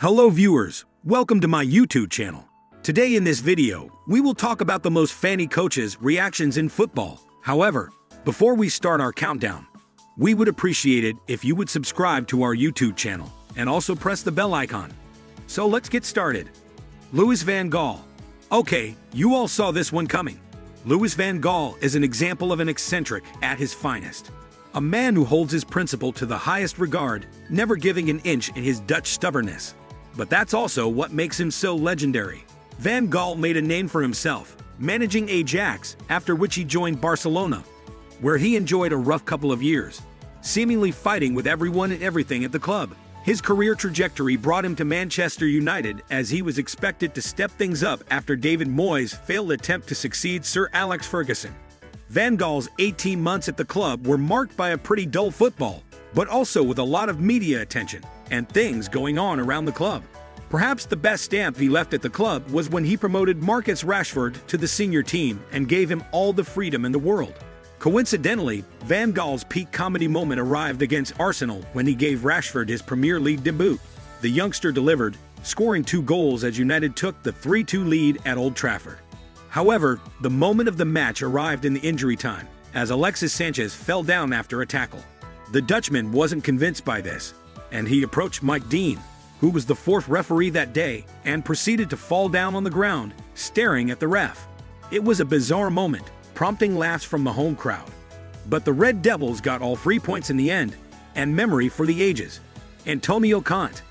Hello viewers, welcome to my YouTube channel. Today in this video, we will talk about the most funny coaches' reactions in football. However, before we start our countdown, we would appreciate it if you would subscribe to our YouTube channel and also press the bell icon. So let's get started. Louis van Gaal. Okay, you all saw this one coming. Louis van Gaal is an example of an eccentric at his finest. A man who holds his principle to the highest regard, never giving an inch in his Dutch stubbornness. But that's also what makes him so legendary. Van Gaal made a name for himself, managing Ajax, after which he joined Barcelona, where he enjoyed a rough couple of years, seemingly fighting with everyone and everything at the club. His career trajectory brought him to Manchester United, as he was expected to step things up after David Moyes' failed attempt to succeed Sir Alex Ferguson. Van Gaal's 18 months at the club were marked by a pretty dull football, but also with a lot of media attention and things going on around the club. Perhaps the best stamp he left at the club was when he promoted Marcus Rashford to the senior team and gave him all the freedom in the world. Coincidentally, Van Gaal's peak comedy moment arrived against Arsenal when he gave Rashford his Premier League debut. The youngster delivered, scoring 2 goals as United took the 3-2 lead at Old Trafford. However, the moment of the match arrived in the injury time, as Alexis Sanchez fell down after a tackle. The Dutchman wasn't convinced by this, and he approached Mike Dean, who was the 4th referee that day, and proceeded to fall down on the ground, staring at the ref. It was a bizarre moment, prompting laughs from the home crowd. But the Red Devils got all 3 points in the end, and memory for the ages. Antonio Conte.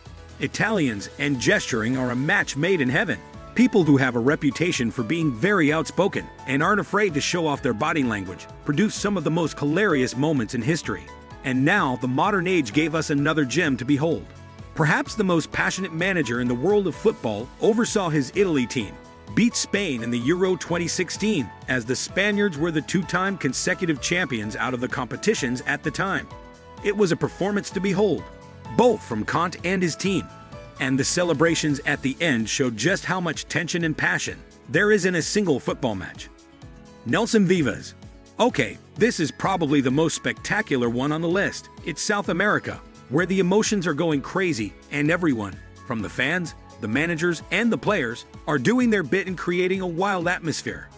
Italians and gesturing are a match made in heaven. People who have a reputation for being very outspoken and aren't afraid to show off their body language produce some of the most hilarious moments in history. And now the modern age gave us another gem to behold. Perhaps the most passionate manager in the world of football oversaw his Italy team beat Spain in the Euro 2016, as the Spaniards were the 2-time consecutive champions out of the competitions at the time. It was a performance to behold, both from Conte and his team, and the celebrations at the end showed just how much tension and passion there is in a single football match. Nelson Vivas. Okay, this is probably the most spectacular one on the list. It's South America, where the emotions are going crazy and everyone, from the fans, the managers, and the players, are doing their bit in creating a wild atmosphere.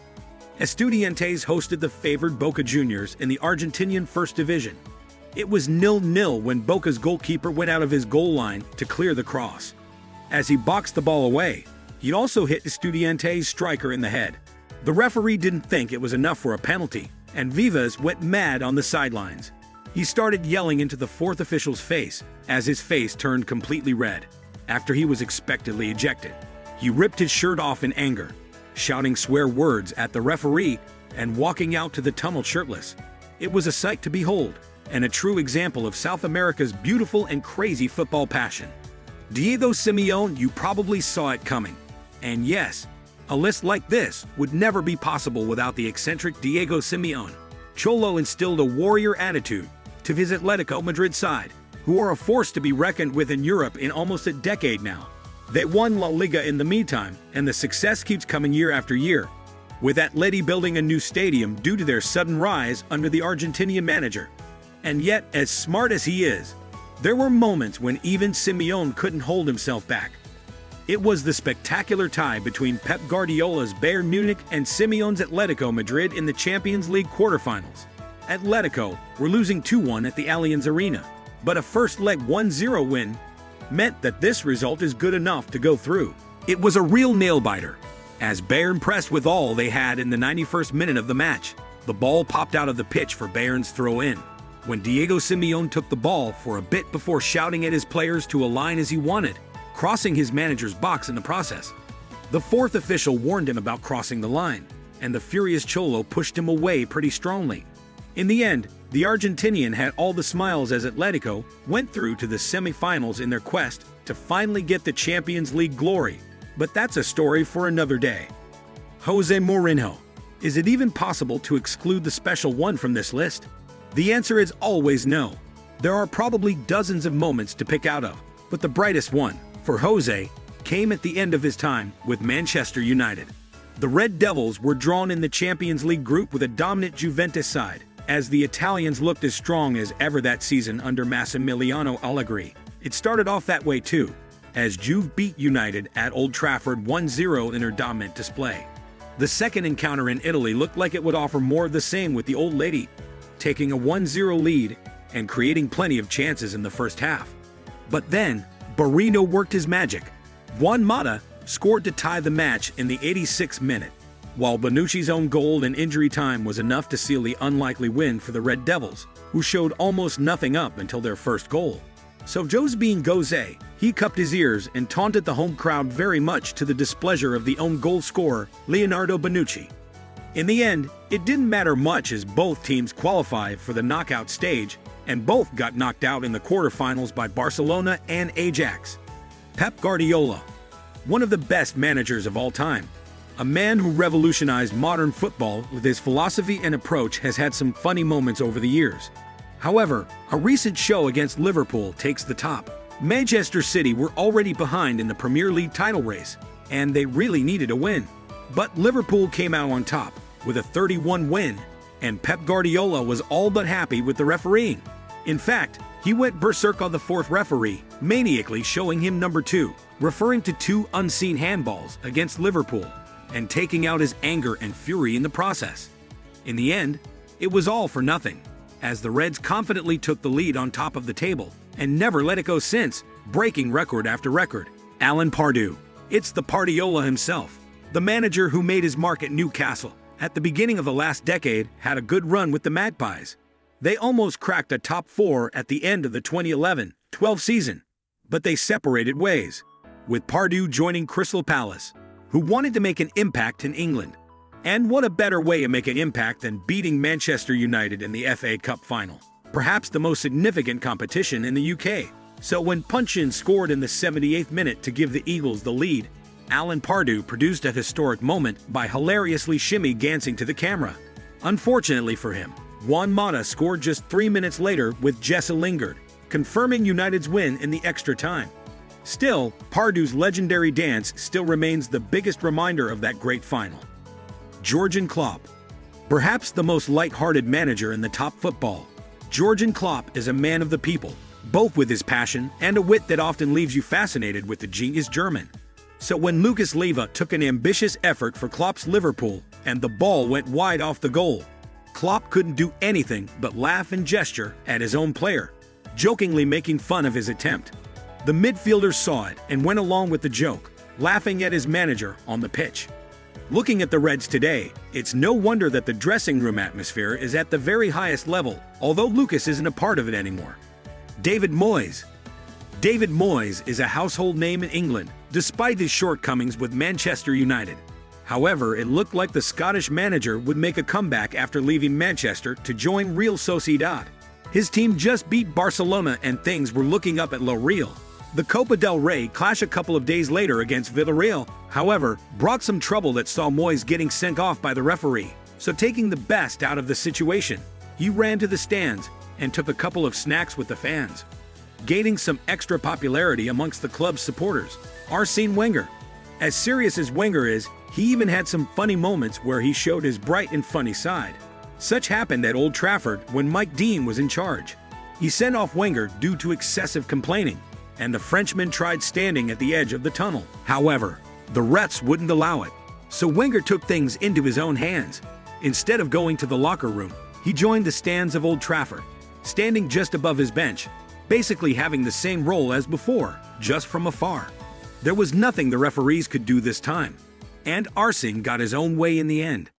Estudiantes hosted the favored Boca Juniors in the Argentinian First Division. It was 0-0 when Boca's goalkeeper went out of his goal line to clear the cross. As he boxed the ball away, he also hit Estudiantes' striker in the head. The referee didn't think it was enough for a penalty, and Vivas went mad on the sidelines. He started yelling into the 4th official's face, as his face turned completely red. After he was expectedly ejected, he ripped his shirt off in anger, shouting swear words at the referee and walking out to the tunnel shirtless. It was a sight to behold, and a true example of South America's beautiful and crazy football passion. Diego Simeone, you probably saw it coming. And yes, a list like this would never be possible without the eccentric Diego Simeone. Cholo instilled a warrior attitude to his Atletico Madrid side, who are a force to be reckoned with in Europe in almost a decade now. They won La Liga in the meantime, and the success keeps coming year after year, with Atleti building a new stadium due to their sudden rise under the Argentinian manager. And yet, as smart as he is, there were moments when even Simeone couldn't hold himself back. It was the spectacular tie between Pep Guardiola's Bayern Munich and Simeone's Atletico Madrid in the Champions League quarterfinals. Atletico were losing 2-1 at the Allianz Arena, but a first-leg 1-0 win meant that this result is good enough to go through. It was a real nail-biter, as Bayern pressed with all they had in the 91st minute of the match. The ball popped out of the pitch for Bayern's throw-in, when Diego Simeone took the ball for a bit before shouting at his players to align as he wanted, crossing his manager's box in the process. The 4th official warned him about crossing the line, and the furious Cholo pushed him away pretty strongly. In the end, the Argentinian had all the smiles as Atletico went through to the semi-finals in their quest to finally get the Champions League glory. But that's a story for another day. Jose Mourinho. Is it even possible to exclude the special one from this list? The answer is always no. There are probably dozens of moments to pick out of, but the brightest one, for Jose, came at the end of his time with Manchester United. The Red Devils were drawn in the Champions League group with a dominant Juventus side, as the Italians looked as strong as ever that season under Massimiliano Allegri. It started off that way too, as Juve beat United at Old Trafford 1-0 in their dominant display. The second encounter in Italy looked like it would offer more of the same, with the old lady taking a 1-0 lead and creating plenty of chances in the first half. But then, Mourinho worked his magic. Juan Mata scored to tie the match in the 86th minute, while Bonucci's own goal in injury time was enough to seal the unlikely win for the Red Devils, who showed almost nothing up until their first goal. So Jose being Jose, he cupped his ears and taunted the home crowd, very much to the displeasure of the own goal scorer, Leonardo Bonucci. In the end, it didn't matter much, as both teams qualified for the knockout stage, and both got knocked out in the quarterfinals by Barcelona and Ajax. Pep Guardiola, one of the best managers of all time, a man who revolutionized modern football with his philosophy and approach, has had some funny moments over the years. However, a recent show against Liverpool takes the top. Manchester City were already behind in the Premier League title race, and they really needed a win. But Liverpool came out on top with a 31 win, and Pep Guardiola was all but happy with the refereeing. In fact, he went berserk on the fourth referee, maniacally showing him number 2, referring to 2 unseen handballs against Liverpool, and taking out his anger and fury in the process. In the end, it was all for nothing, as the Reds confidently took the lead on top of the table and never let it go since, breaking record after record. Alan Pardew. It's the Guardiola himself. The manager who made his mark at Newcastle at the beginning of the last decade had a good run with the Magpies. They almost cracked a top 4 at the end of the 2011-12 season, but they separated ways, with Pardew joining Crystal Palace, who wanted to make an impact in England. And what a better way to make an impact than beating Manchester United in the FA Cup final, perhaps the most significant competition in the UK. So when Punchin scored in the 78th minute to give the Eagles the lead, Alan Pardew produced a historic moment by hilariously shimmy dancing to the camera. Unfortunately for him, Juan Mata scored just 3 minutes later with Jesse Lingard, confirming United's win in the extra time. Still, Pardew's legendary dance still remains the biggest reminder of that great final. Jurgen Klopp. Perhaps the most light-hearted manager in the top football, Jurgen Klopp is a man of the people, both with his passion and a wit that often leaves you fascinated with the genius German. So when Lucas Leiva took an ambitious effort for Klopp's Liverpool and the ball went wide off the goal, Klopp couldn't do anything but laugh and gesture at his own player, jokingly making fun of his attempt. The midfielder saw it and went along with the joke, laughing at his manager on the pitch. Looking at the Reds today, it's no wonder that the dressing room atmosphere is at the very highest level, although Lucas isn't a part of it anymore. David Moyes. David Moyes is a household name in England, despite his shortcomings with Manchester United. However, it looked like the Scottish manager would make a comeback after leaving Manchester to join Real Sociedad. His team just beat Barcelona and things were looking up at La Real. The Copa del Rey clash a couple of days later against Villarreal, however, brought some trouble that saw Moyes getting sent off by the referee. So taking the best out of the situation, he ran to the stands and took a couple of snacks with the fans, gaining some extra popularity amongst the club's supporters. Arsene Wenger. As serious as Wenger is, he even had some funny moments where he showed his bright and funny side. Such happened at Old Trafford when Mike Dean was in charge. He sent off Wenger due to excessive complaining, and the Frenchman tried standing at the edge of the tunnel. However, the refs wouldn't allow it, so Wenger took things into his own hands. Instead of going to the locker room, he joined the stands of Old Trafford, standing just above his bench, basically having the same role as before, just from afar. There was nothing the referees could do this time, and Arsene got his own way in the end.